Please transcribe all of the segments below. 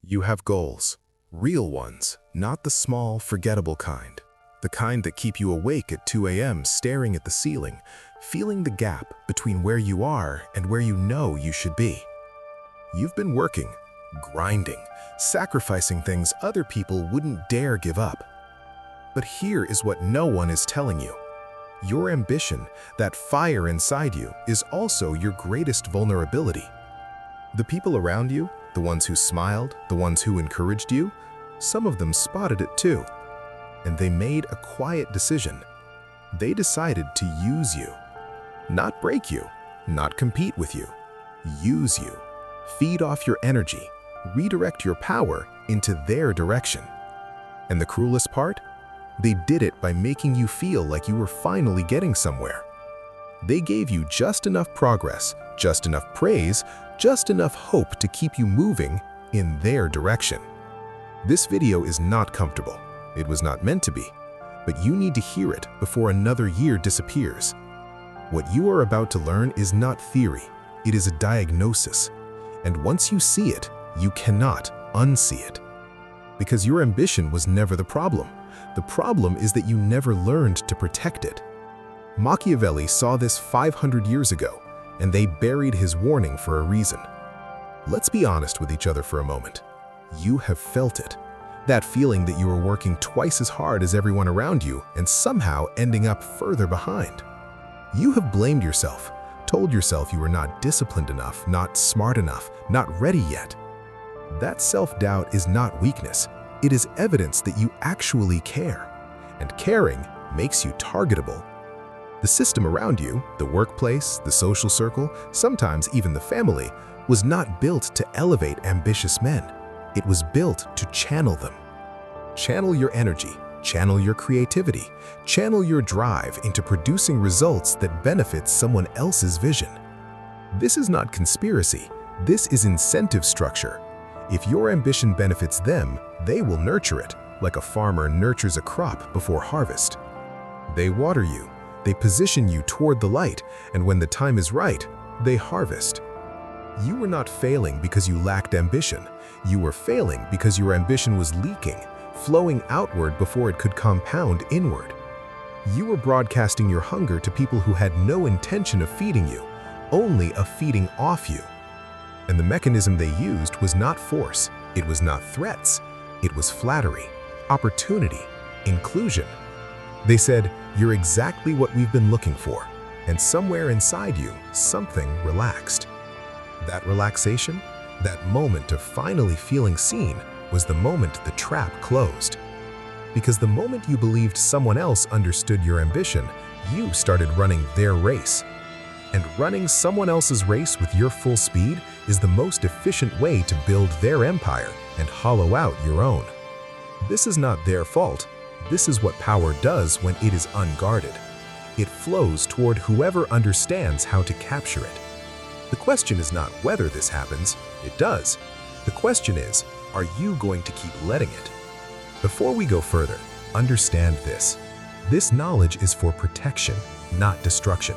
You have goals, real ones, not the small, forgettable kind. The kind that keep you awake at 2 a.m. staring at the ceiling, feeling the gap between where you are and where you know you should be. You've been working, grinding, sacrificing things other people wouldn't dare give up. But here is what no one is telling you. Your ambition, that fire inside you, is also your greatest vulnerability. The people around you, the ones who smiled, the ones who encouraged you, some of them spotted it too. And they made a quiet decision. They decided to use you. Not break you, not compete with you. Use you. Feed off your energy. Redirect your power into their direction. And the cruelest part? They did it by making you feel like you were finally getting somewhere. They gave you just enough progress, just enough praise, just enough hope to keep you moving in their direction. This video is not comfortable. It was not meant to be, but you need to hear it before another year disappears. What you are about to learn is not theory, it is a diagnosis. And once you see it, you cannot unsee it. Because your ambition was never the problem. The problem is that you never learned to protect it. Machiavelli saw this 500 years ago, and they buried his warning for a reason. Let's be honest with each other for a moment. You have felt it. That feeling that you are working twice as hard as everyone around you and somehow ending up further behind. You have blamed yourself, told yourself you were not disciplined enough, not smart enough, not ready yet. That self-doubt is not weakness. It is evidence that you actually care. And caring makes you targetable. The system around you, the workplace, the social circle, sometimes even the family, was not built to elevate ambitious men. It was built to channel them. Channel your energy, channel your creativity, channel your drive into producing results that benefit someone else's vision. This is not conspiracy. This is incentive structure. If your ambition benefits them, they will nurture it, like a farmer nurtures a crop before harvest. They water you, they position you toward the light, and when the time is right, they harvest. You were not failing because you lacked ambition. You were failing because your ambition was leaking, flowing outward before it could compound inward. You were broadcasting your hunger to people who had no intention of feeding you, only of feeding off you. And the mechanism they used was not force, it was not threats, it was flattery, opportunity, inclusion. They said, "You're exactly what we've been looking for," and somewhere inside you, something relaxed. That relaxation, that moment of finally feeling seen, was the moment the trap closed. Because the moment you believed someone else understood your ambition, you started running their race. And running someone else's race with your full speed is the most efficient way to build their empire and hollow out your own. This is not their fault. This is what power does when it is unguarded. It flows toward whoever understands how to capture it. The question is not whether this happens, it does. The question is, are you going to keep letting it? Before we go further, understand this. This knowledge is for protection, not destruction.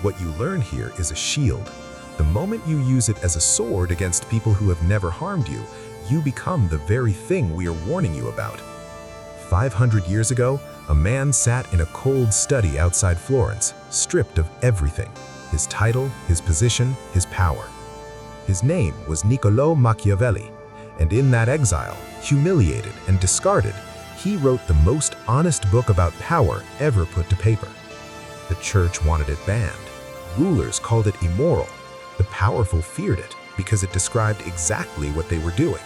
What you learn here is a shield. The moment you use it as a sword against people who have never harmed you, you become the very thing we are warning you about. 500 years ago, a man sat in a cold study outside Florence, stripped of everything: his title, his position, his power. His name was Niccolò Machiavelli, and in that exile, humiliated and discarded, he wrote the most honest book about power ever put to paper. The church wanted it banned. Rulers called it immoral. The powerful feared it because it described exactly what they were doing.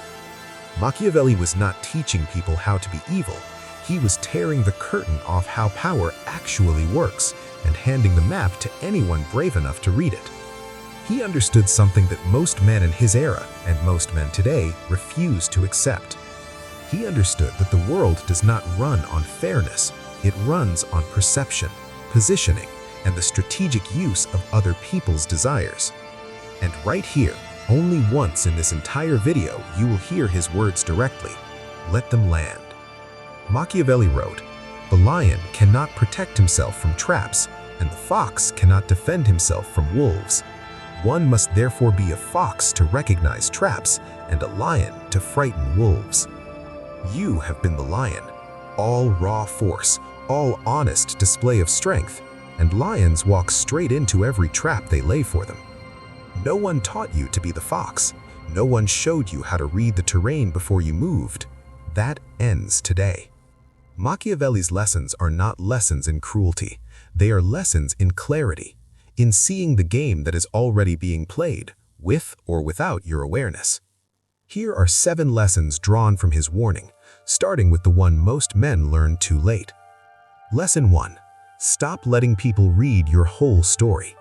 Machiavelli was not teaching people how to be evil. He was tearing the curtain off how power actually works and handing the map to anyone brave enough to read it. He understood something that most men in his era and most men today refuse to accept. He understood that the world does not run on fairness. It runs on perception, positioning, and the strategic use of other people's desires. And right here, only once in this entire video, you will hear his words directly. Let them land. Machiavelli wrote, "The lion cannot protect himself from traps, and the fox cannot defend himself from wolves. One must therefore be a fox to recognize traps and a lion to frighten wolves. You have been the lion, all raw force, all honest display of strength, and lions walk straight into every trap they lay for them. No one taught you to be the fox. No one showed you how to read the terrain before you moved. That ends today. Machiavelli's lessons are not lessons in cruelty. They are lessons in clarity, in seeing the game that is already being played, with or without your awareness. Here are 7 lessons drawn from his warning, starting with the one most men learn too late. Lesson 1. Stop letting people read your whole story.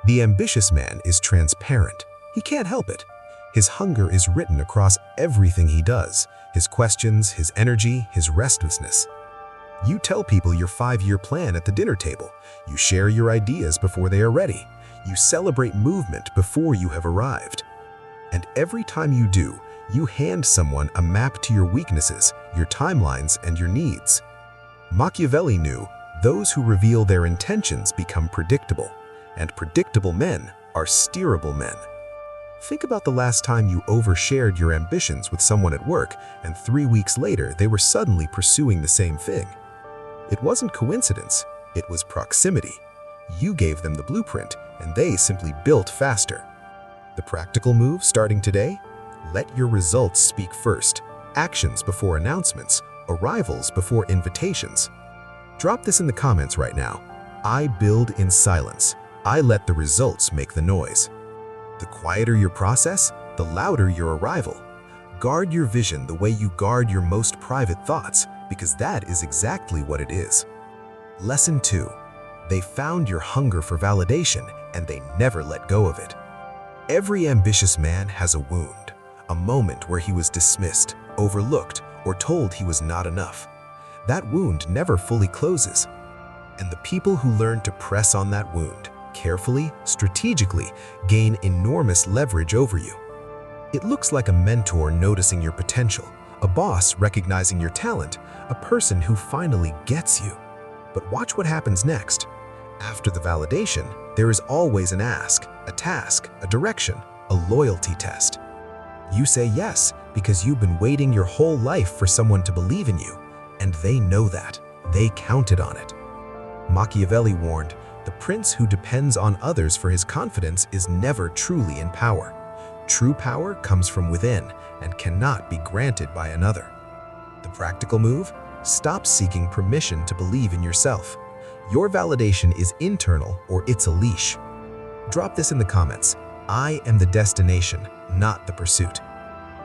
The ambitious man is transparent. He can't help it. His hunger is written across everything he does, his questions, his energy, his restlessness. You tell people your 5-year plan at the dinner table. You share your ideas before they are ready. You celebrate movement before you have arrived. And every time you do, you hand someone a map to your weaknesses, your timelines, and your needs. Machiavelli knew those who reveal their intentions become predictable, and predictable men are steerable men. Think about the last time you overshared your ambitions with someone at work, and 3 weeks later they were suddenly pursuing the same thing. It wasn't coincidence, it was proximity. You gave them the blueprint, and they simply built faster. The practical move starting today? Let your results speak first. Actions before announcements, arrivals before invitations. Drop this in the comments right now. I build in silence. I let the results make the noise. The quieter your process, the louder your arrival. Guard your vision the way you guard your most private thoughts, because that is exactly what it is. Lesson 2. They found your hunger for validation, and they never let go of it. Every ambitious man has a wound, a moment where he was dismissed, overlooked, or told he was not enough. That wound never fully closes. And the people who learn to press on that wound, carefully, strategically, gain enormous leverage over you. It looks like a mentor noticing your potential, a boss recognizing your talent, a person who finally gets you. But watch what happens next. After the validation, there is always an ask, a task, a direction, a loyalty test. You say yes because you've been waiting your whole life for someone to believe in you, and they know that. They counted on it. Machiavelli warned, the prince who depends on others for his confidence is never truly in power. True power comes from within and cannot be granted by another. The practical move? Stop seeking permission to believe in yourself. Your validation is internal or it's a leash. Drop this in the comments. I am the destination, not the pursuit.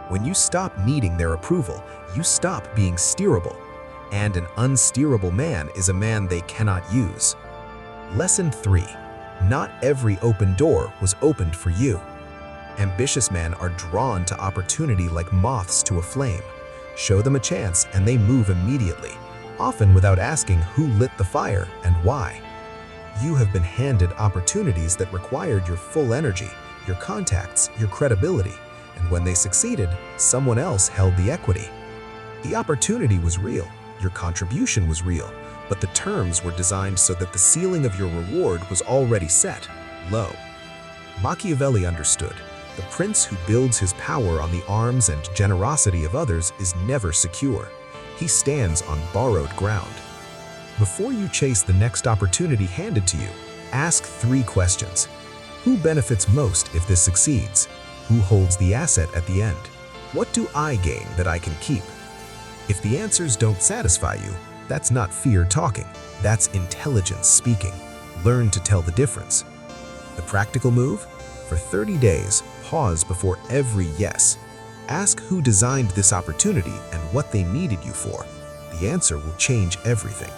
When you stop needing their approval, you stop being steerable. And an unsteerable man is a man they cannot use. Lesson 3. Not every open door was opened for you. Ambitious men are drawn to opportunity like moths to a flame. Show them a chance and they move immediately, often without asking who lit the fire and why. You have been handed opportunities that required your full energy, your contacts, your credibility, and when they succeeded, someone else held the equity. The opportunity was real, your contribution was real, but the terms were designed so that the ceiling of your reward was already set, low. Machiavelli understood. The prince who builds his power on the arms and generosity of others is never secure. He stands on borrowed ground. Before you chase the next opportunity handed to you, ask 3 questions. Who benefits most if this succeeds? Who holds the asset at the end? What do I gain that I can keep? If the answers don't satisfy you, that's not fear talking. That's intelligence speaking. Learn to tell the difference. The practical move? For 30 days, pause before every yes. Ask who designed this opportunity and what they needed you for. The answer will change everything.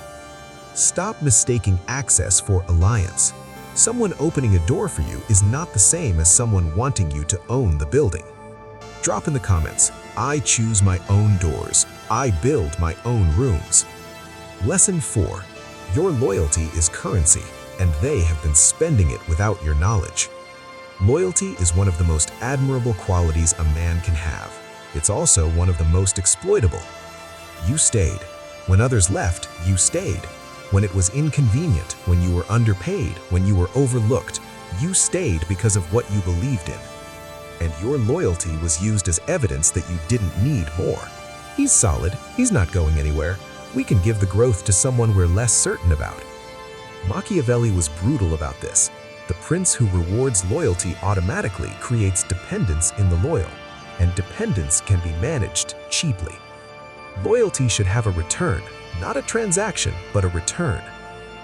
Stop mistaking access for alliance. Someone opening a door for you is not the same as someone wanting you to own the building. Drop in the comments, I choose my own doors. I build my own rooms. Lesson 4. Your loyalty is currency, and they have been spending it without your knowledge. Loyalty is one of the most admirable qualities a man can have. It's also one of the most exploitable. You stayed. When others left, you stayed. When it was inconvenient, when you were underpaid, when you were overlooked, You stayed because of what you believed in. And your loyalty was used as evidence that you didn't need more. He's solid, he's not going anywhere. We can give the growth to someone we're less certain about. Machiavelli was brutal about this. The prince who rewards loyalty automatically creates dependence in the loyal, and dependence can be managed cheaply. Loyalty should have a return, not a transaction, but a return.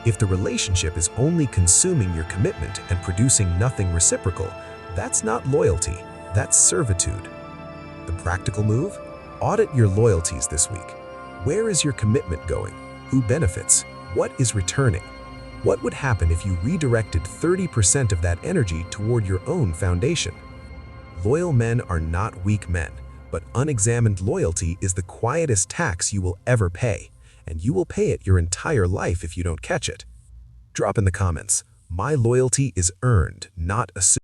If the relationship is only consuming your commitment and producing nothing reciprocal, that's not loyalty, that's servitude. The practical move? Audit your loyalties this week. Where is your commitment going? Who benefits? What is returning? What would happen if you redirected 30% of that energy toward your own foundation? Loyal men are not weak men, but unexamined loyalty is the quietest tax you will ever pay, and you will pay it your entire life if you don't catch it. Drop in the comments, my loyalty is earned, not assumed.